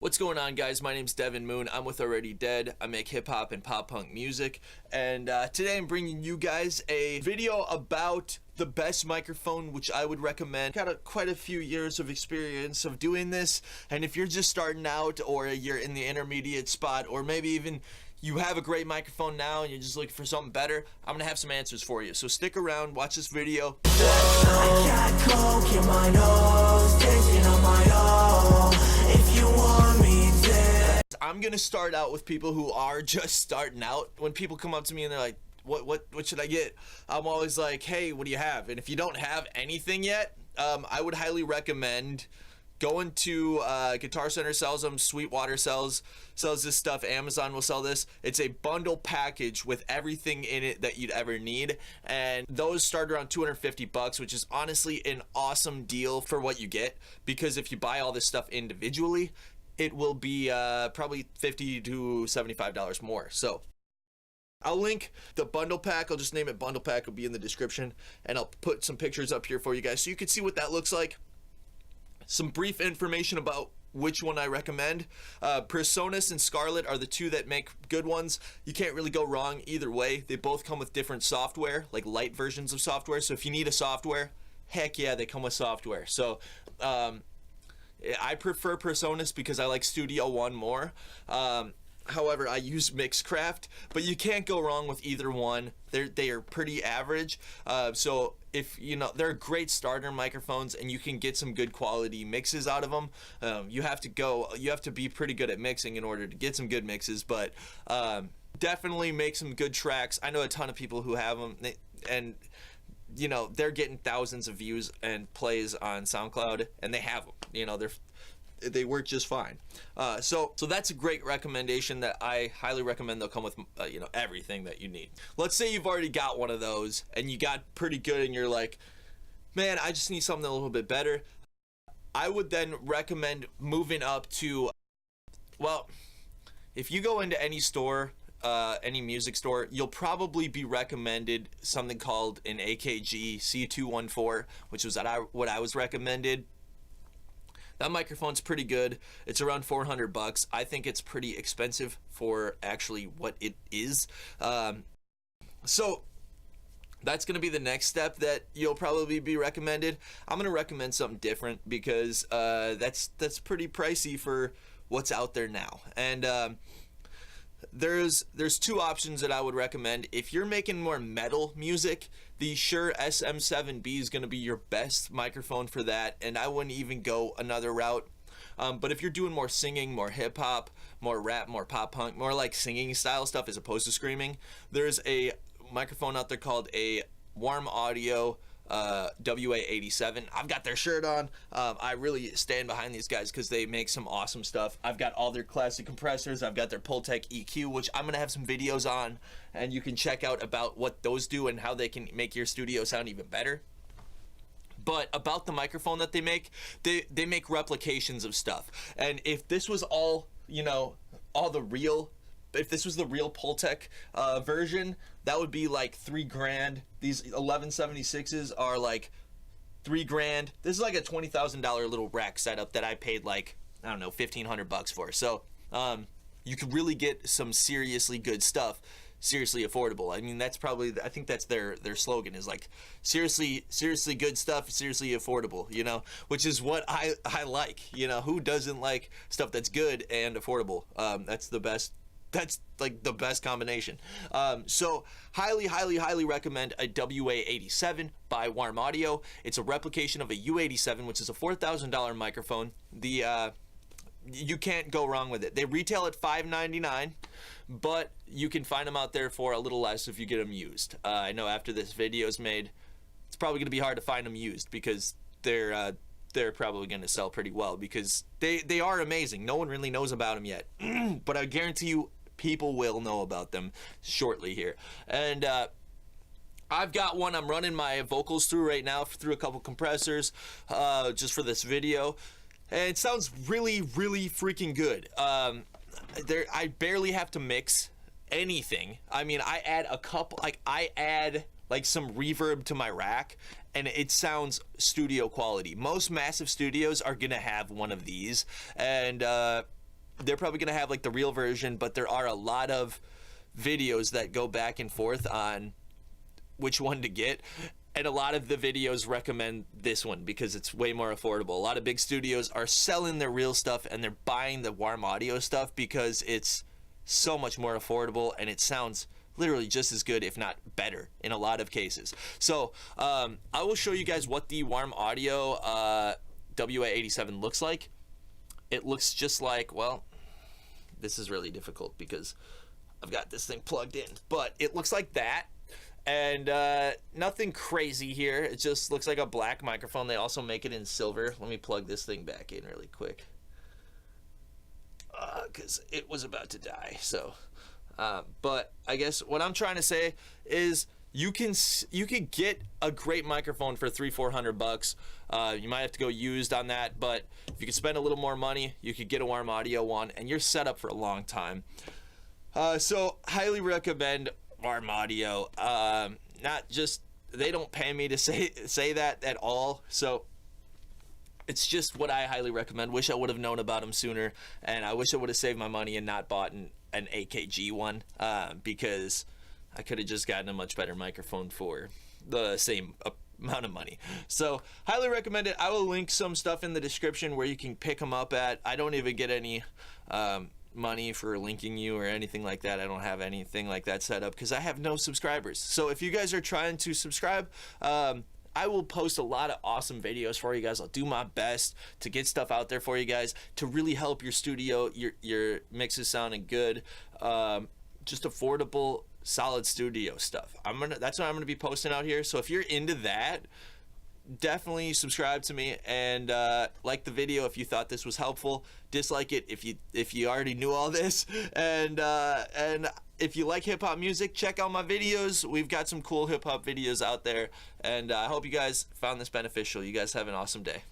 What's going on, guys? My name's Devin Moon. I'm with Already Dead. I make hip-hop and pop-punk music, and today I'm bringing you guys a video about the best microphone which I would recommend. Got quite a few years of experience of doing this, and if you're just starting out or you're in the intermediate spot, or maybe even you have a great microphone now and you're just looking for something better, I'm gonna have some answers for you. So stick around, watch this video. I got coke in my nose, dancing on my own. If you want me dead. I'm gonna start out with people who are just starting out. When people come up to me and they're like, what should I get? I'm always like, hey, what do you have? And if you don't have anything yet, I would highly recommend going to Guitar Center sells them, Sweetwater sells this stuff, Amazon will sell this. It's a bundle package with everything in it that you'd ever need, and those start around 250 bucks, which is honestly an awesome deal for what you get, because if you buy all this stuff individually, it will be probably $50 to $75 more. So I'll link the bundle pack. I'll just name it bundle pack. It'll be in the description, and I'll put some pictures up here for you guys so you can see what that looks like. Some brief information about which one I recommend. Presonus and Scarlette are the two that make good ones. You can't really go wrong either way. They both come with different software, like light versions of software. So if you need a software, heck yeah, they come with software. So I prefer Presonus because I like Studio One more. However, I use Mixcraft, but you can't go wrong with either one. They are pretty average. So if you know, they're great starter microphones, and you can get some good quality mixes out of them. You have to be pretty good at mixing in order to get some good mixes, but definitely make some good tracks. I know a ton of people who have them, and you know, they're getting thousands of views and plays on SoundCloud, and they have them. You know, they work just fine. So that's a great recommendation that I highly recommend. They'll come with you know, everything that you need. Let's say you've already got one of those and you got pretty good and you're like, man, I just need something a little bit better. I would then recommend moving up to, well, if you go into any store, any music store, you'll probably be recommended something called an AKG C214, which was what I was recommended. That microphone's pretty good. It's around 400 bucks. I think it's pretty expensive for actually what it is. So that's gonna be the next step that you'll probably be recommended. I'm gonna recommend something different because that's pretty pricey for what's out there now. And there's two options that I would recommend. If you're making more metal music, the Shure SM7B is going to be your best microphone for that, and I wouldn't even go another route. But if you're doing more singing, more hip-hop, more rap, more pop-punk, more like singing style stuff as opposed to screaming, there's a microphone out there called a Warm Audio WA87. I've got their shirt on. I really stand behind these guys because they make some awesome stuff. I've got all their classic compressors. I've got their Pultec EQ, which I'm gonna have some videos on, and you can check out about what those do and how they can make your studio sound even better. But about the microphone that they make make replications of stuff, and if this was all, you know, if this was the real Pultec version, that would be like $3 grand. These 1176s are like $3 grand. This is like a $20,000 little rack setup that I paid like, I don't know, 1,500 bucks for. So you could really get some seriously good stuff, seriously affordable. I mean, that's probably, I think that's their slogan, is like seriously good stuff, seriously affordable, you know, which is what I like. You know, who doesn't like stuff that's good and affordable? That's the best. That's like the best combination. So highly recommend a WA87 by Warm Audio. It's a replication of a U87, which is a $4,000 microphone. You can't go wrong with it. They retail at $599, but you can find them out there for a little less if you get them used. I know after this video is made, it's probably going to be hard to find them used because they're probably going to sell pretty well because they are amazing. No one really knows about them yet, but I guarantee you people will know about them shortly here. And I've got one I'm running my vocals through right now, through a couple compressors, just for this video, and it sounds really freaking good. I barely have to mix anything. I mean, I add like some reverb to my rack, and it sounds studio quality. Most massive studios are gonna have one of these, and they're probably gonna have like the real version, but there are a lot of videos that go back and forth on which one to get, and a lot of the videos recommend this one because it's way more affordable. A lot of big studios are selling their real stuff and they're buying the Warm Audio stuff because it's so much more affordable and it sounds literally just as good, if not better, in a lot of cases. So I will show you guys what the Warm Audio WA87 looks like. It looks just like, well, this is really difficult because I've got this thing plugged in, but it looks like that. And nothing crazy here. It just looks like a black microphone. They also make it in silver. Let me plug this thing back in really quick because it was about to die. So but I guess what I'm trying to say is you can get a great microphone for $300-400. You might have to go used on that, but if you could spend a little more money, you could get a Warm Audio one and you're set up for a long time. So highly recommend Warm Audio. Not just, they don't pay me to say that at all, so it's just what I highly recommend. Wish I would have known about them sooner, and I wish I would have saved my money and not bought an AKG one, because I could have just gotten a much better microphone for the same amount of money. So highly recommend it. I will link some stuff in the description where you can pick them up at. I don't even get any money for linking you or anything like that. I don't have anything like that set up because I have no subscribers. So if you guys are trying to subscribe, I will post a lot of awesome videos for you guys. I'll do my best to get stuff out there for you guys to really help your studio, your mixes sounding good, just affordable, solid studio stuff. That's what I'm gonna be posting out here. So if you're into that, definitely subscribe to me and like the video if you thought this was helpful. Dislike it if you already knew all this, and if you like hip-hop music, check out my videos. We've got some cool hip-hop videos out there, and I hope you guys found this beneficial. You guys have an awesome day.